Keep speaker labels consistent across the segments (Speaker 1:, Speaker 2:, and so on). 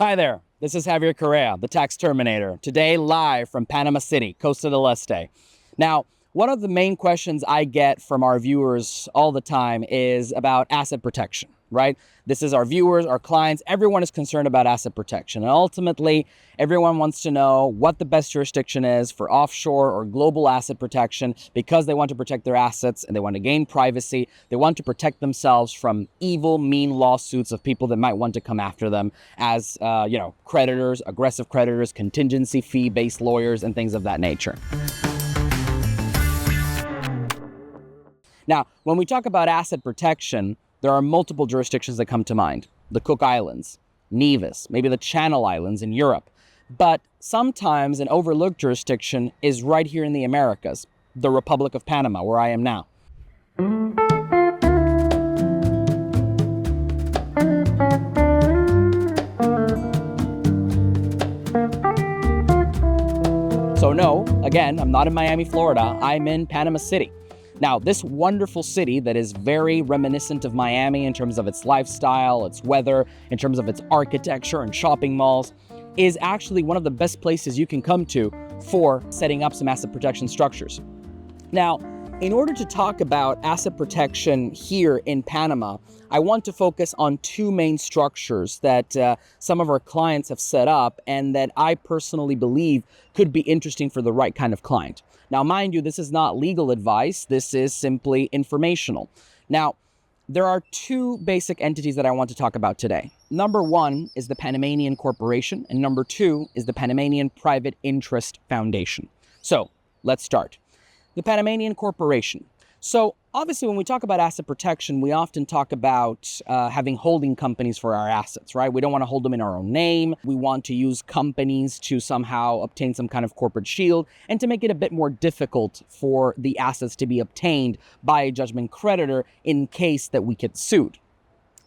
Speaker 1: Hi there, this is Javier Correa, the Tax Terminator, today live from Panama City, Costa del Este. Now, one of the main questions I get from our viewers all the time is about asset protection, right? This is our viewers, our clients, everyone is concerned about asset protection. And ultimately, everyone wants to know what the best jurisdiction is for offshore or global asset protection because they want to protect their assets and they want to gain privacy. They want to protect themselves from evil, mean lawsuits of people that might want to come after them as, creditors, aggressive creditors, contingency fee-based lawyers, and things of that nature. Now, when we talk about asset protection, there are multiple jurisdictions that come to mind. The Cook Islands, Nevis, maybe the Channel Islands in Europe. But sometimes an overlooked jurisdiction is right here in the Americas, the Republic of Panama, where I am now. So no, again, I'm not in Miami, Florida. I'm in Panama City. Now, this wonderful city that is very reminiscent of Miami in terms of its lifestyle, its weather, in terms of its architecture and shopping malls, is actually one of the best places you can come to for setting up some asset protection structures. Now, in order to talk about asset protection here in Panama, I want to focus on two main structures that some of our clients have set up and that I personally believe could be interesting for the right kind of client. Now, mind you, this is not legal advice. This is simply informational. Now, there are two basic entities that I want to talk about today. Number one is the Panamanian Corporation, and number two is the Panamanian Private Interest Foundation. So let's start. The Panamanian Corporation. So obviously, when we talk about asset protection, we often talk about having holding companies for our assets, right? We don't want to hold them in our own name. We want to use companies to somehow obtain some kind of corporate shield and to make it a bit more difficult for the assets to be obtained by a judgment creditor in case that we get sued.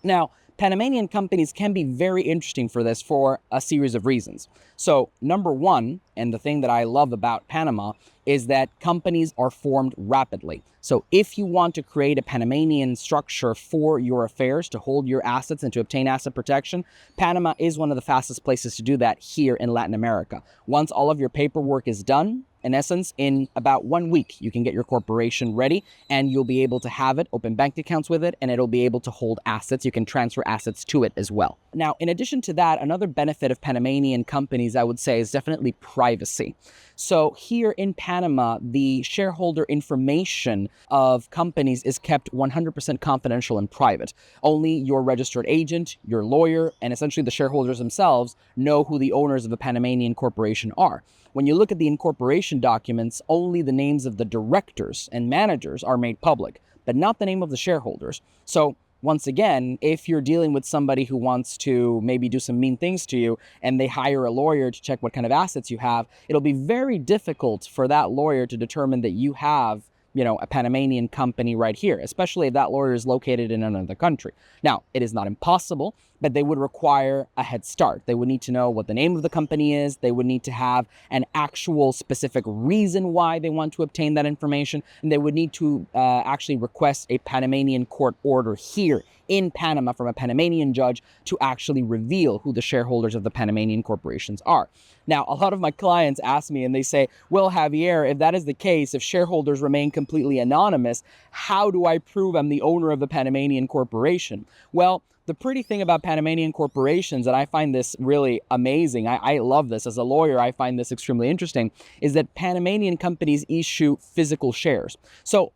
Speaker 1: Now, Panamanian companies can be very interesting for this for a series of reasons. So number one, and the thing that I love about Panama, is that companies are formed rapidly. So if you want to create a Panamanian structure for your affairs, to hold your assets and to obtain asset protection, Panama is one of the fastest places to do that here in Latin America. Once all of your paperwork is done, in essence, in about 1 week, you can get your corporation ready and you'll be able to have it, open bank accounts with it, and it'll be able to hold assets. You can transfer assets to it as well. Now, in addition to that, another benefit of Panamanian companies, I would say, is definitely privacy. So here in Panama, the shareholder information of companies is kept 100% confidential and private. Only your registered agent, your lawyer, and essentially the shareholders themselves know who the owners of a Panamanian corporation are. When you look at the incorporation documents, only the names of the directors and managers are made public, but not the name of the shareholders. So once again, if you're dealing with somebody who wants to maybe do some mean things to you and they hire a lawyer to check what kind of assets you have, it'll be very difficult for that lawyer to determine that you have a Panamanian company right here, especially if that lawyer is located in another country. Now, it is not impossible, but they would require a head start. They would need to know what the name of the company is. They would need to have an actual specific reason why they want to obtain that information. And they would need to actually request a Panamanian court order here in Panama from a Panamanian judge to actually reveal who the shareholders of the Panamanian corporations are. Now, a lot of my clients ask me and they say, well, Javier, if that is the case, if shareholders remain completely anonymous, how do I prove I'm the owner of the Panamanian corporation? Well, the pretty thing about Panamanian corporations, and I find this really amazing, I love this. As a lawyer, I find this extremely interesting, is that Panamanian companies issue physical shares. So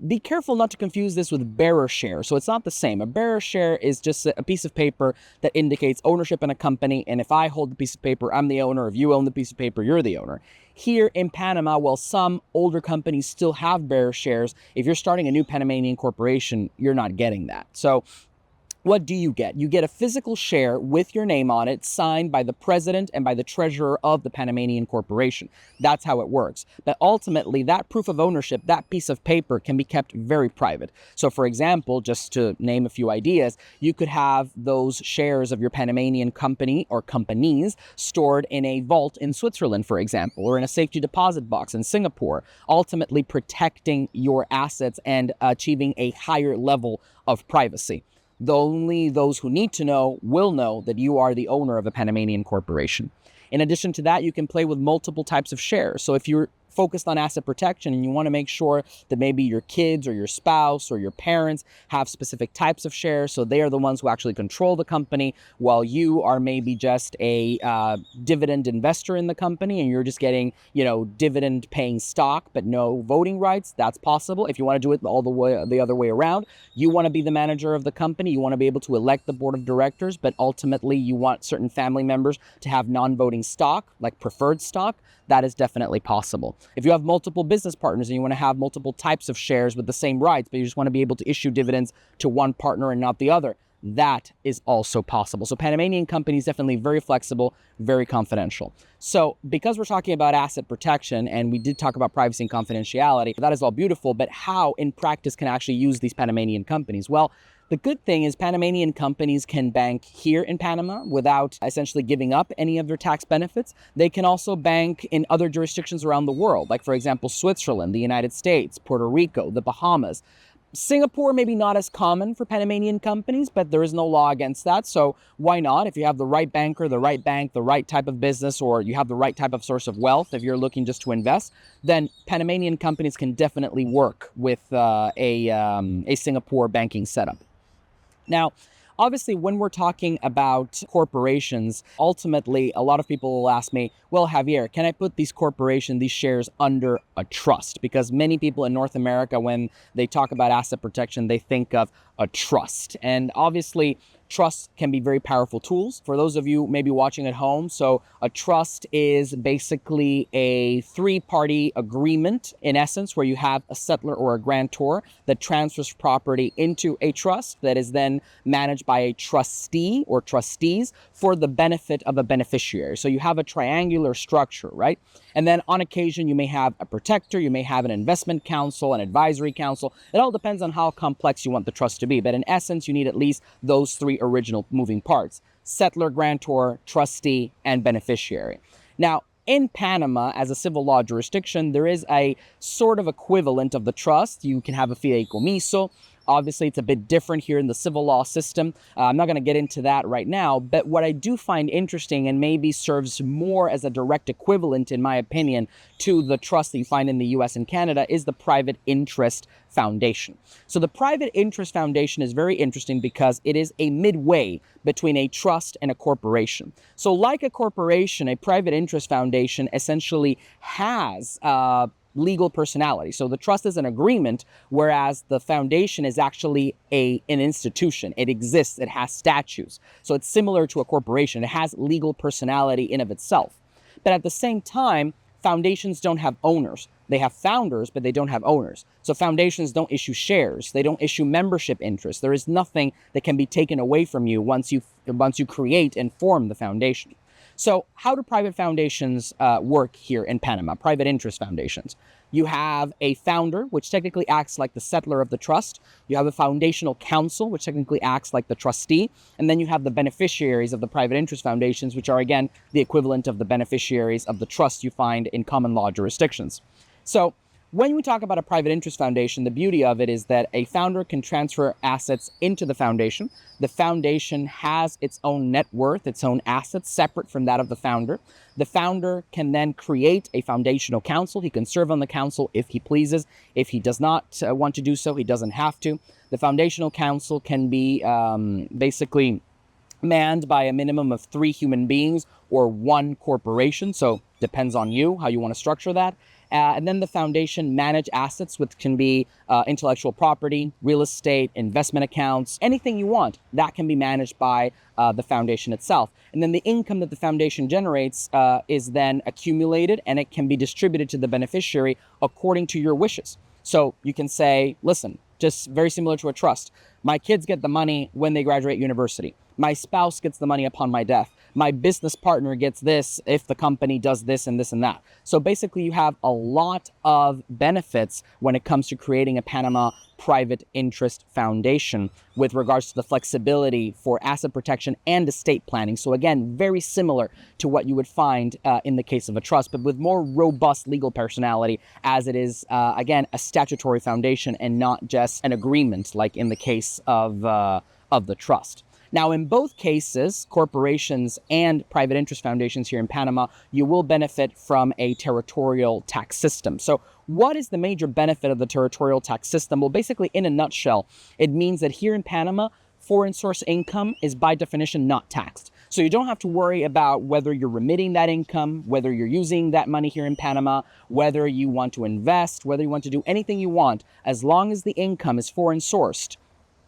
Speaker 1: be careful not to confuse this with bearer share. So it's not the same. A bearer share is just a piece of paper that indicates ownership in a company. And if I hold the piece of paper, I'm the owner. If you own the piece of paper, you're the owner. Here in Panama, while some older companies still have bearer shares, if you're starting a new Panamanian corporation, you're not getting that. So what do you get? You get a physical share with your name on it, signed by the president and by the treasurer of the Panamanian corporation. That's how it works. But ultimately, that proof of ownership, that piece of paper, can be kept very private. So for example, just to name a few ideas, you could have those shares of your Panamanian company or companies stored in a vault in Switzerland, for example, or in a safety deposit box in Singapore, ultimately protecting your assets and achieving a higher level of privacy. Only those who need to know will know that you are the owner of a Panamanian corporation. In addition to that, you can play with multiple types of shares. So if you're focused on asset protection and you want to make sure that maybe your kids or your spouse or your parents have specific types of shares, so they are the ones who actually control the company, while you are maybe just a dividend investor in the company and you're just getting, dividend paying stock but no voting rights, that's possible. If you want to do it all the other way around, you want to be the manager of the company, you want to be able to elect the board of directors, but ultimately you want certain family members to have non-voting stock, like preferred stock, that is definitely possible. If you have multiple business partners and you want to have multiple types of shares with the same rights, but you just want to be able to issue dividends to one partner and not the other, that is also possible. So Panamanian company is definitely very flexible, very confidential. So because we're talking about asset protection and we did talk about privacy and confidentiality, that is all beautiful, but how in practice can I actually use these Panamanian companies? Well, the good thing is Panamanian companies can bank here in Panama without essentially giving up any of their tax benefits. They can also bank in other jurisdictions around the world, like for example, Switzerland, the United States, Puerto Rico, the Bahamas. Singapore, maybe not as common for Panamanian companies, but there is no law against that. So why not? If you have the right banker, the right bank, the right type of business, or you have the right type of source of wealth, if you're looking just to invest, then Panamanian companies can definitely work with a Singapore banking setup. Now, obviously, when we're talking about corporations, ultimately, a lot of people will ask me, well, Javier, can I put these shares under a trust? Because many people in North America, when they talk about asset protection, they think of a trust. And obviously, trusts can be very powerful tools. For those of you maybe watching at home, so a trust is basically a three-party agreement, in essence, where you have a settlor or a grantor that transfers property into a trust that is then managed by a trustee or trustees for the benefit of a beneficiary. So you have a triangular structure, right? And then on occasion, you may have a protector, you may have an investment council, an advisory council. It all depends on how complex you want the trust to be. But in essence, you need at least those three original moving parts: settlor, grantor, trustee, and beneficiary. Now, in Panama, as a civil law jurisdiction, there is a sort of equivalent of the trust. You can have a fideicomiso. Obviously, it's a bit different here in the civil law system. I'm not going to get into that right now, but what I do find interesting and maybe serves more as a direct equivalent, in my opinion, to the trust that you find in the US and Canada is the private interest foundation. So the private interest foundation is very interesting because it is a midway between a trust and a corporation. So like a corporation, a private interest foundation essentially has legal personality. So the trust is an agreement, whereas the foundation is actually an institution. It exists, it has statutes. So it's similar to a corporation. It has legal personality in of itself. But at the same time, foundations don't have owners. They have founders, but they don't have owners. So foundations don't issue shares. They don't issue membership interest. There is nothing that can be taken away from you once you create and form the foundation. So how do private foundations work here in Panama, private interest foundations? You have a founder, which technically acts like the settlor of the trust. You have a foundational council, which technically acts like the trustee. And then you have the beneficiaries of the private interest foundations, which are, again, the equivalent of the beneficiaries of the trust you find in common law jurisdictions. So when we talk about a private interest foundation, the beauty of it is that a founder can transfer assets into the foundation. The foundation has its own net worth, its own assets separate from that of the founder. The founder can then create a foundational council. He can serve on the council if he pleases. If he does not want to do so, he doesn't have to. The foundational council can be basically manned by a minimum of 3 human beings or 1 corporation. So depends on you, how you want to structure that. And then the foundation manage assets, which can be intellectual property, real estate, investment accounts, anything you want. That can be managed by the foundation itself. And then the income that the foundation generates is then accumulated and it can be distributed to the beneficiary according to your wishes. So you can say, listen, just very similar to a trust. My kids get the money when they graduate university. My spouse gets the money upon my death. My business partner gets this if the company does this and this and that. So basically you have a lot of benefits when it comes to creating a Panama private interest foundation with regards to the flexibility for asset protection and estate planning. So again, very similar to what you would find in the case of a trust, but with more robust legal personality, as it is, again, a statutory foundation and not just an agreement like in the case of of the trust. Now, in both cases, corporations and private interest foundations here in Panama, you will benefit from a territorial tax system. So what is the major benefit of the territorial tax system? Well, basically, in a nutshell, it means that here in Panama, foreign source income is by definition not taxed. So you don't have to worry about whether you're remitting that income, whether you're using that money here in Panama, whether you want to invest, whether you want to do anything you want. As long as the income is foreign sourced,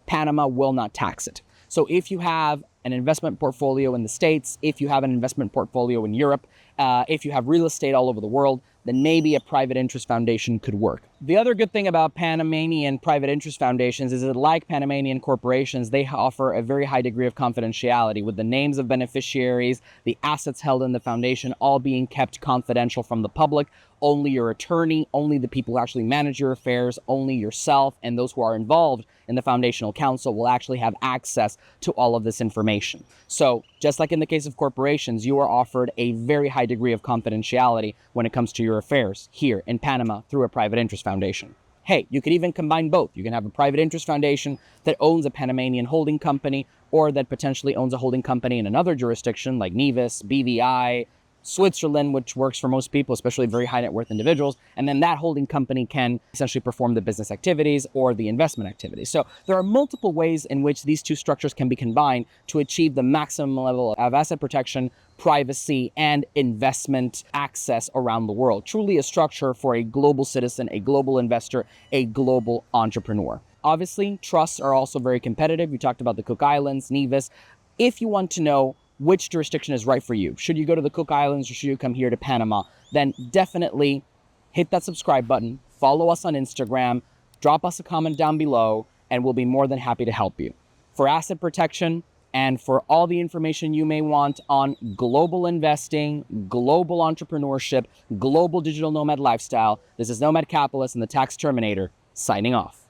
Speaker 1: Panama will not tax it. So if you have an investment portfolio in the States, if you have an investment portfolio in Europe, if you have real estate all over the world, then maybe a private interest foundation could work. The other good thing about Panamanian private interest foundations is that, like Panamanian corporations, they offer a very high degree of confidentiality, with the names of beneficiaries, the assets held in the foundation, all being kept confidential from the public. Only your attorney, only the people who actually manage your affairs, only yourself and those who are involved in the foundational council will actually have access to all of this information. So just like in the case of corporations, you are offered a very high degree of confidentiality when it comes to your affairs here in Panama through a private interest foundation. Hey, you could even combine both. You can have a private interest foundation that owns a Panamanian holding company, or that potentially owns a holding company in another jurisdiction like Nevis, BVI, Switzerland, which works for most people, especially very high net worth individuals. And then that holding company can essentially perform the business activities or the investment activities. So there are multiple ways in which these two structures can be combined to achieve the maximum level of asset protection, privacy, and investment access around the world. Truly a structure for a global citizen, a global investor, a global entrepreneur. Obviously, trusts are also very competitive. We talked about the Cook Islands, Nevis. If you want to know which jurisdiction is right for you, should you go to the Cook Islands or should you come here to Panama, then definitely hit that subscribe button, follow us on Instagram, drop us a comment down below, and we'll be more than happy to help you. For asset protection and for all the information you may want on global investing, global entrepreneurship, global digital nomad lifestyle, this is Nomad Capitalist and the Tax Terminator signing off.